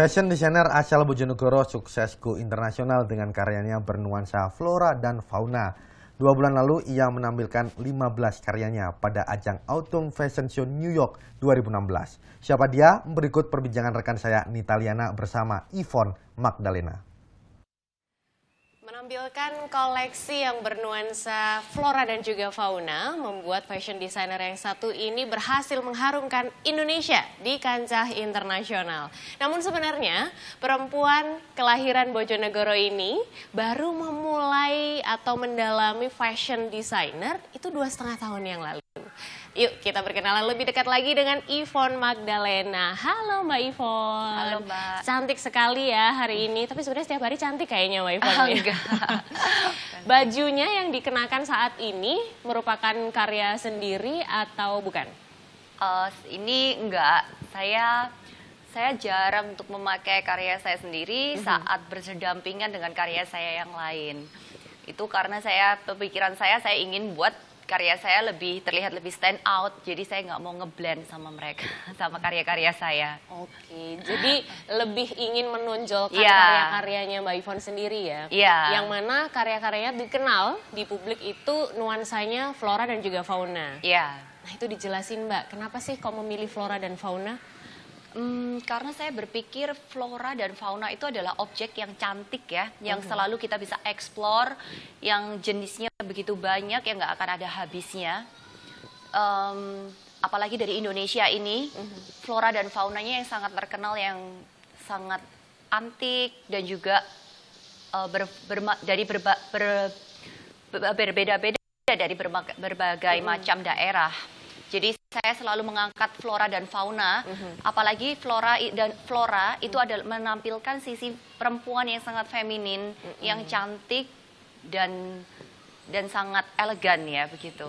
Fashion designer asal Bojonegoro sukses go internasional dengan karyanya bernuansa flora dan fauna. 2 bulan lalu ia menampilkan 15 karyanya pada ajang Autumn Fashion Show New York 2016. Siapa dia? Berikut perbincangan rekan saya Nitaliana bersama Yvonne Magdalena. Menampilkan koleksi yang bernuansa flora dan juga fauna membuat fashion designer yang satu ini berhasil mengharumkan Indonesia di kancah internasional. Namun sebenarnya perempuan kelahiran Bojonegoro ini baru memulai atau mendalami fashion designer itu 2,5 tahun yang lalu. Yuk kita berkenalan lebih dekat lagi dengan Yvonne Magdalena. Halo Mbak Yvonne. Halo Mbak. Cantik sekali ya hari ini, tapi sebenarnya setiap hari cantik kayaknya Mbak Yvonne. Enggak. Bajunya yang dikenakan saat ini merupakan karya sendiri atau bukan? Ini enggak, saya jarang untuk memakai karya saya sendiri saat berdampingan dengan karya saya yang lain. Itu karena pemikiran saya ingin buat karya saya terlihat lebih stand out, jadi saya nggak mau ngeblend sama mereka, sama karya-karya saya. Oke, jadi lebih ingin menonjolkan Yeah. karya-karyanya Mbak Yvonne sendiri ya? Yeah. Yang mana karya-karyanya dikenal di publik itu nuansanya flora dan juga fauna. Iya. Nah itu dijelasin Mbak, kenapa sih kok memilih flora dan fauna? Karena saya berpikir flora dan fauna itu adalah objek yang cantik ya, yang selalu kita bisa explore, yang jenisnya begitu banyak yang nggak akan ada habisnya. Apalagi dari Indonesia ini, flora dan faunanya yang sangat terkenal, yang sangat antik dan juga berbeda-beda dari berbagai macam daerah. Jadi saya selalu mengangkat flora dan fauna, apalagi flora itu adalah menampilkan sisi perempuan yang sangat feminin, yang cantik dan sangat elegan ya begitu.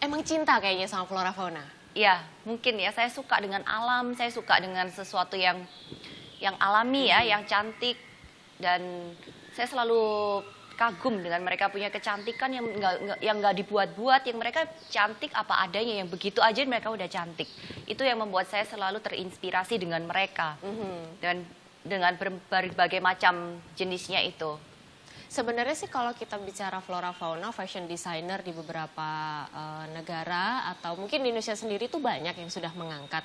Emang cinta kayaknya sama flora fauna? Ya mungkin ya, saya suka dengan alam, saya suka dengan sesuatu yang alami ya, yang cantik, dan saya selalu kagum dengan mereka punya kecantikan yang nggak dibuat-buat, yang mereka cantik apa adanya, yang begitu aja mereka udah cantik. Itu yang membuat saya selalu terinspirasi dengan mereka dan dengan berbagai macam jenisnya itu. Sebenarnya sih kalau kita bicara flora fauna, fashion designer di beberapa negara atau mungkin di Indonesia sendiri tuh banyak yang sudah mengangkat.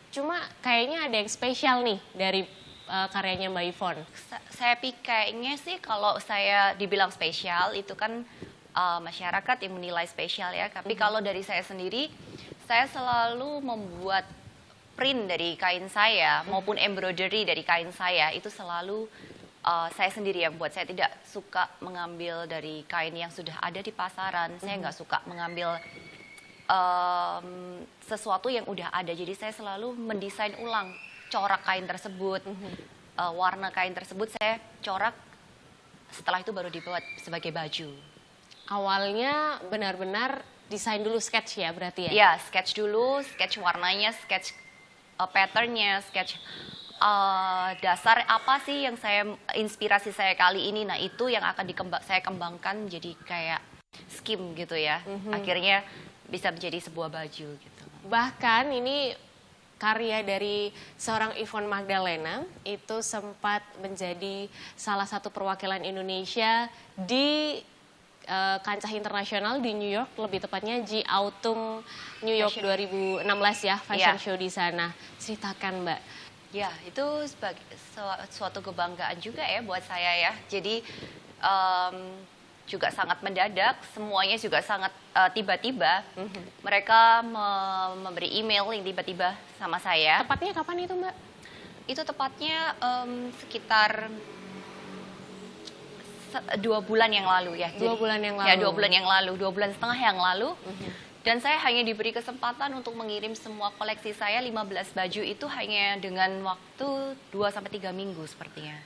Cuma kayaknya ada yang spesial nih dari karyanya Mbak Yvonne. Saya pikir kayaknya sih kalau saya dibilang spesial itu kan masyarakat yang menilai spesial ya. Tapi kalau dari saya sendiri, saya selalu membuat print dari kain saya maupun embroidery dari kain saya itu selalu saya sendiri yang buat. Saya tidak suka mengambil dari kain yang sudah ada di pasaran. Saya nggak suka mengambil sesuatu yang udah ada. Jadi saya selalu mendesain ulang corak kain tersebut, warna kain tersebut saya corak, setelah itu baru dibuat sebagai baju. Awalnya benar-benar desain dulu, sketch ya berarti ya? Ya, sketch dulu, sketch warnanya, sketch patternnya, sketch dasar apa sih yang inspirasi saya kali ini. Nah itu yang akan saya kembangkan jadi kayak skim gitu ya. Akhirnya bisa menjadi sebuah baju gitu. Bahkan ini karya dari seorang Yvonne Magdalena itu sempat menjadi salah satu perwakilan Indonesia di kancah internasional di New York, lebih tepatnya di Autumn New York 2016 ya, fashion show di sana. Ceritakan Mbak. Ya, itu sebagai suatu kebanggaan juga ya buat saya ya. Jadi juga sangat mendadak, semuanya juga sangat tiba-tiba. Mereka memberi email yang tiba-tiba sama saya. Tepatnya kapan itu Mbak? Itu tepatnya sekitar 2 bulan yang lalu ya. 2 bulan yang lalu? Ya 2 bulan yang lalu, 2,5 bulan yang lalu. Dan saya hanya diberi kesempatan untuk mengirim semua koleksi saya, 15 baju itu hanya dengan waktu 2-3 minggu sepertinya.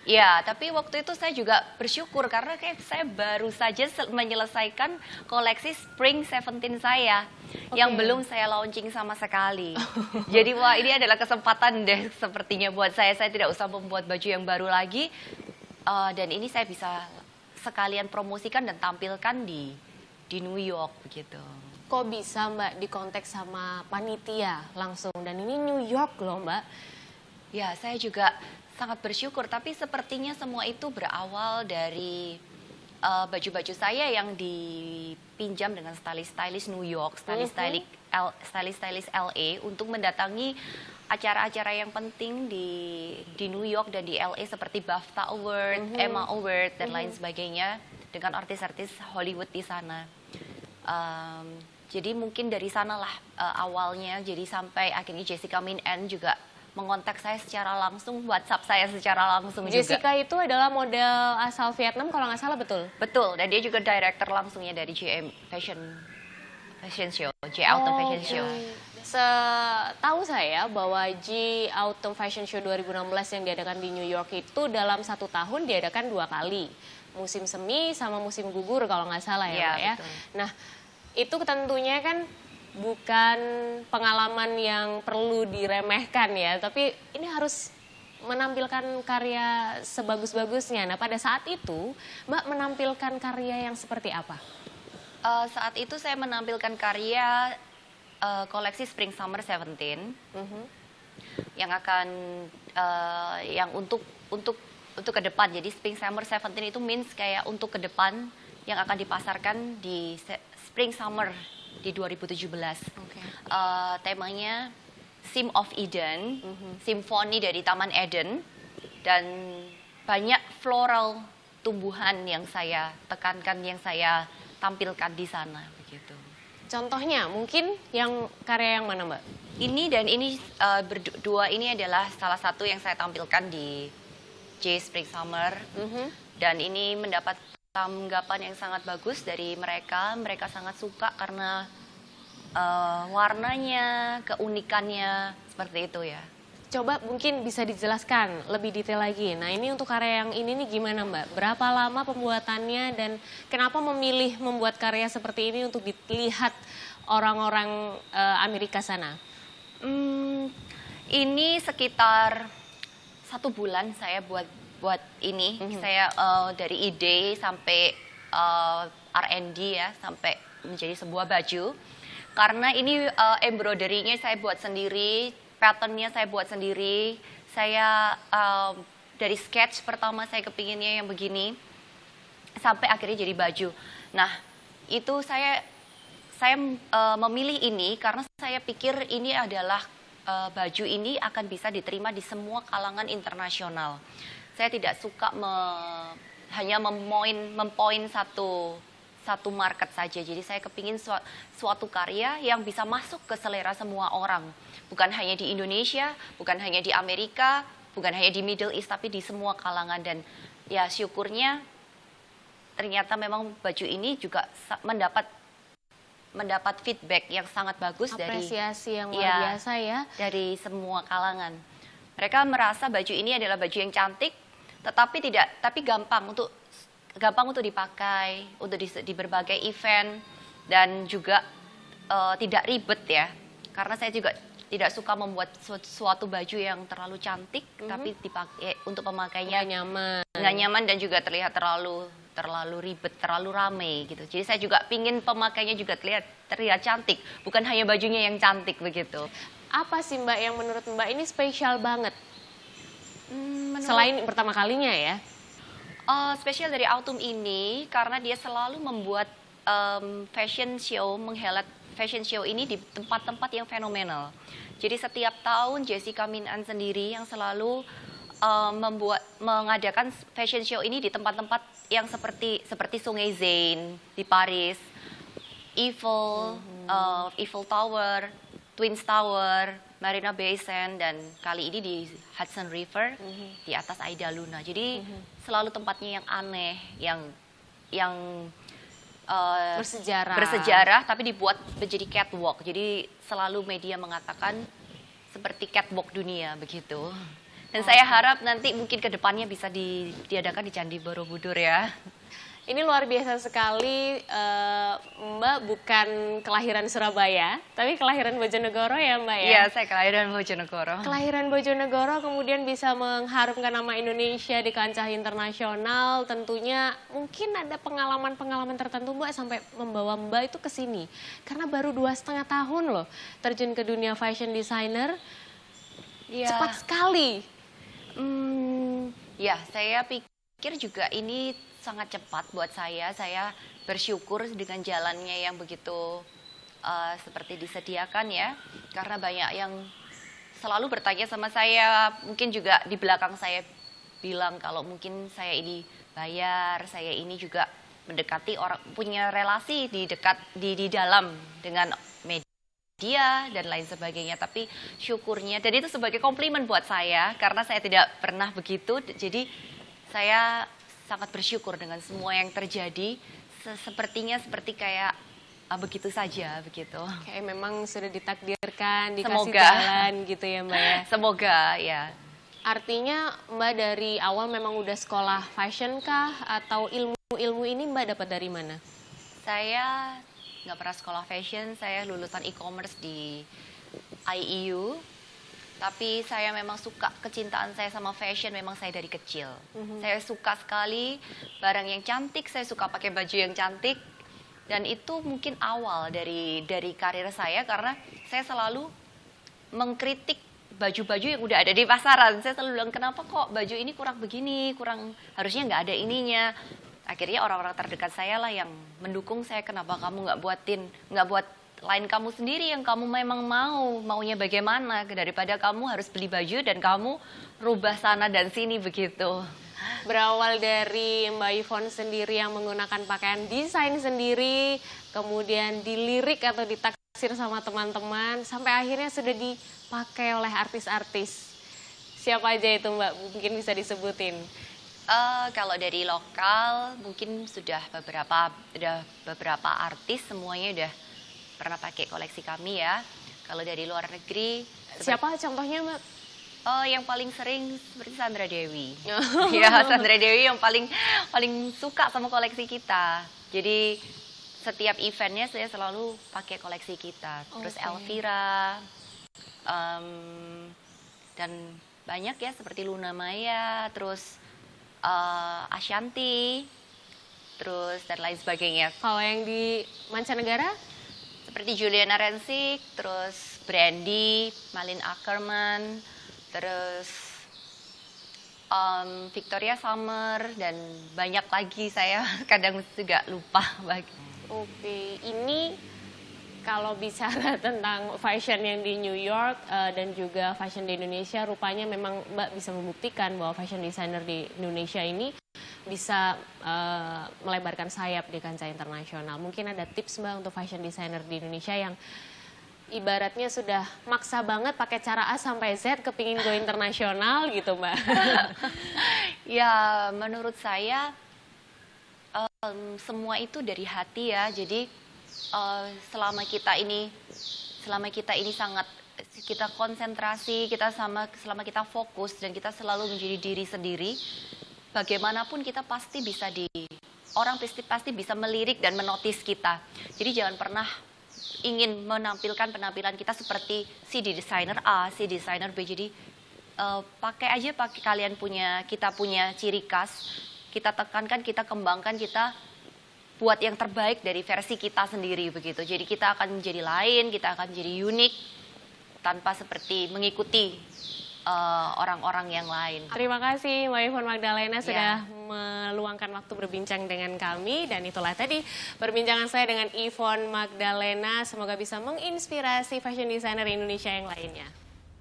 Ya, tapi waktu itu saya juga bersyukur karena saya baru saja menyelesaikan koleksi Spring 17 saya yang belum saya launching sama sekali. Jadi wah ini adalah kesempatan deh sepertinya buat saya. Saya tidak usah membuat baju yang baru lagi dan ini saya bisa sekalian promosikan dan tampilkan di New York begitu. Kok bisa Mbak dikontak sama panitia langsung, dan ini New York loh Mbak. Ya, saya juga sangat bersyukur, tapi sepertinya semua itu berawal dari baju-baju saya yang dipinjam dengan stylist-stylist New York, stylist-stylist LA untuk mendatangi acara-acara yang penting di New York dan di LA seperti BAFTA Award, Emma Award, dan lain sebagainya dengan artis-artis Hollywood di sana. Jadi mungkin dari sanalah awalnya, jadi sampai akhirnya Jessica Min-en juga mengontak saya secara langsung, WhatsApp saya secara langsung juga. Jessica itu adalah model asal Vietnam kalau nggak salah, betul? Betul, dan dia juga director langsungnya dari JM Fashion Show, J Autumn Fashion Show. Setahu saya bahwa J Autumn Fashion Show 2016 yang diadakan di New York itu dalam 1 tahun diadakan 2 kali. Musim semi sama musim gugur kalau nggak salah ya, Mbak ya. Betul. Nah, itu tentunya kan bukan pengalaman yang perlu diremehkan ya, tapi ini harus menampilkan karya sebagus-bagusnya. Nah, pada saat itu Mbak menampilkan karya yang seperti apa? Saat itu saya menampilkan karya koleksi Spring Summer 17 yang akan yang untuk ke depan. Jadi Spring Summer 17 itu means kayak untuk ke depan yang akan dipasarkan di Spring Summer di 2017. Temanya Theme of Eden, simfoni dari Taman Eden, dan banyak floral tumbuhan yang saya tekankan, yang saya tampilkan di sana. Begitu. Contohnya mungkin yang karya yang mana, Mbak? Ini dan ini berdua ini adalah salah satu yang saya tampilkan di J Spring Summer, dan ini mendapat tanggapan yang sangat bagus dari mereka. Mereka sangat suka karena warnanya, keunikannya, seperti itu ya. Coba mungkin bisa dijelaskan lebih detail lagi. Nah, ini untuk karya yang ini nih gimana, Mbak? Berapa lama pembuatannya dan kenapa memilih membuat karya seperti ini untuk dilihat orang-orang Amerika sana? Ini sekitar 1 bulan saya buat ini. Saya dari ide sampai R&D ya, sampai menjadi sebuah baju. Karena ini embroidery-nya saya buat sendiri, pattern-nya saya buat sendiri. Saya dari sketch pertama saya kepinginnya yang begini, sampai akhirnya jadi baju. Nah, itu saya memilih ini karena saya pikir ini adalah baju ini akan bisa diterima di semua kalangan internasional. Saya tidak suka hanya mempoin satu market saja. Jadi saya kepingin suatu karya yang bisa masuk ke selera semua orang. Bukan hanya di Indonesia, bukan hanya di Amerika, bukan hanya di Middle East, tapi di semua kalangan. Dan ya syukurnya ternyata memang baju ini juga mendapat feedback yang sangat bagus, apresiasi yang luar biasa ya, dari semua kalangan. Mereka merasa baju ini adalah baju yang cantik, tapi gampang untuk dipakai untuk di berbagai event, dan juga tidak ribet ya. Karena saya juga tidak suka membuat suatu baju yang terlalu cantik tapi dipakai untuk pemakainya nggak nyaman dan juga terlihat terlalu ribet, terlalu ramai gitu. Jadi saya juga pingin pemakainya juga terlihat cantik, bukan hanya bajunya yang cantik begitu. Apa sih Mbak yang menurut Mbak ini spesial banget? Selain pertama kalinya ya? Spesial dari Autumn ini karena dia selalu membuat fashion show, menghelat fashion show ini di tempat-tempat yang fenomenal. Jadi setiap tahun Jessica Min-en sendiri yang selalu mengadakan fashion show ini di tempat-tempat yang seperti Sungai Seine di Paris, Eiffel Tower, Twin Tower, Marina Bay Sands, dan kali ini di Hudson River di atas Aida Luna. Jadi selalu tempatnya yang aneh, yang bersejarah, tapi dibuat menjadi catwalk. Jadi selalu media mengatakan seperti catwalk dunia begitu. Dan saya harap nanti mungkin ke depannya bisa diadakan di Candi Borobudur ya. Ini luar biasa sekali, Mbak bukan kelahiran Surabaya, tapi kelahiran Bojonegoro ya Mbak ya? Iya, saya kelahiran Bojonegoro. Kelahiran Bojonegoro kemudian bisa mengharumkan nama Indonesia di kancah internasional, tentunya mungkin ada pengalaman-pengalaman tertentu Mbak sampai membawa Mbak itu ke sini. Karena baru 2,5 tahun loh terjun ke dunia fashion designer. Iya. Cepat sekali. Ya, saya pikir juga ini sangat cepat buat saya. Saya bersyukur dengan jalannya yang begitu seperti disediakan ya. Karena banyak yang selalu bertanya sama saya, mungkin juga di belakang saya bilang kalau mungkin saya ini bayar, saya ini juga mendekati orang, punya relasi di dalam dengan media dan lain sebagainya. Tapi syukurnya, dan itu sebagai komplimen buat saya karena saya tidak pernah begitu. Jadi saya sangat bersyukur dengan semua yang terjadi. Sepertinya seperti kayak begitu saja begitu. Kayak memang sudah ditakdirkan, dikasih Semoga. jalan gitu ya Mbak ya. Semoga ya. Artinya Mbak dari awal memang udah sekolah fashion kah? Atau ilmu-ilmu ini Mbak dapat dari mana? Saya nggak pernah sekolah fashion, saya lulusan e-commerce di IEU. Tapi saya memang suka, kecintaan saya sama fashion memang saya dari kecil. Saya suka sekali barang yang cantik, saya suka pakai baju yang cantik. Dan itu mungkin awal dari karir saya karena saya selalu mengkritik baju-baju yang udah ada di pasaran. Saya selalu bilang, kenapa kok baju ini kurang begini, harusnya nggak ada ininya. Akhirnya orang-orang terdekat saya lah yang mendukung saya, kenapa kamu nggak buat lain kamu sendiri yang kamu memang maunya bagaimana, daripada kamu harus beli baju dan kamu rubah sana dan sini begitu. Berawal dari Mbak Yvonne sendiri yang menggunakan pakaian desain sendiri, kemudian dilirik atau ditaksir sama teman-teman, sampai akhirnya sudah dipakai oleh artis-artis. Siapa aja itu Mbak? Mungkin bisa disebutin. Kalau dari lokal mungkin sudah beberapa artis semuanya udah pernah pakai koleksi kami ya. Kalau dari luar negeri, Siapa contohnya Mbak? Yang paling sering seperti Sandra Dewi. Ya, Sandra Dewi yang paling suka sama koleksi kita. Jadi setiap eventnya saya selalu pakai koleksi kita. Terus Elvira, dan banyak ya seperti Luna Maya, terus Ashanti, terus dan lain sebagainya. Kalau yang di mancanegara? Seperti Juliana Rancic, terus Brandy, Malin Ackerman, terus Victoria Summer, dan banyak lagi saya kadang juga lupa. Oke, ini kalau bicara tentang fashion yang di New York dan juga fashion di Indonesia, rupanya memang Mbak bisa membuktikan bahwa fashion designer di Indonesia ini bisa melebarkan sayap di kancah internasional. Mungkin ada tips Mbak untuk fashion designer di Indonesia yang ibaratnya sudah maksa banget pakai cara A sampai Z kepingin go internasional gitu Mbak. Ya, menurut saya semua itu dari hati ya. Jadi selama kita ini sangat kita konsentrasi, selama kita fokus dan kita selalu menjadi diri sendiri, bagaimanapun kita pasti orang pasti bisa melirik dan menotis kita. Jadi jangan pernah ingin menampilkan penampilan kita seperti si desainer A, si desainer B. Jadi pakai kita punya ciri khas, kita tekankan, kita kembangkan, kita buat yang terbaik dari versi kita sendiri begitu. Jadi kita akan menjadi lain, kita akan menjadi unik tanpa seperti mengikuti orang-orang yang lain. Terima kasih Mbak Yvonne Magdalena sudah meluangkan waktu berbincang dengan kami. Dan itulah tadi perbincangan saya dengan Yvonne Magdalena. Semoga bisa menginspirasi fashion designer Indonesia yang lainnya.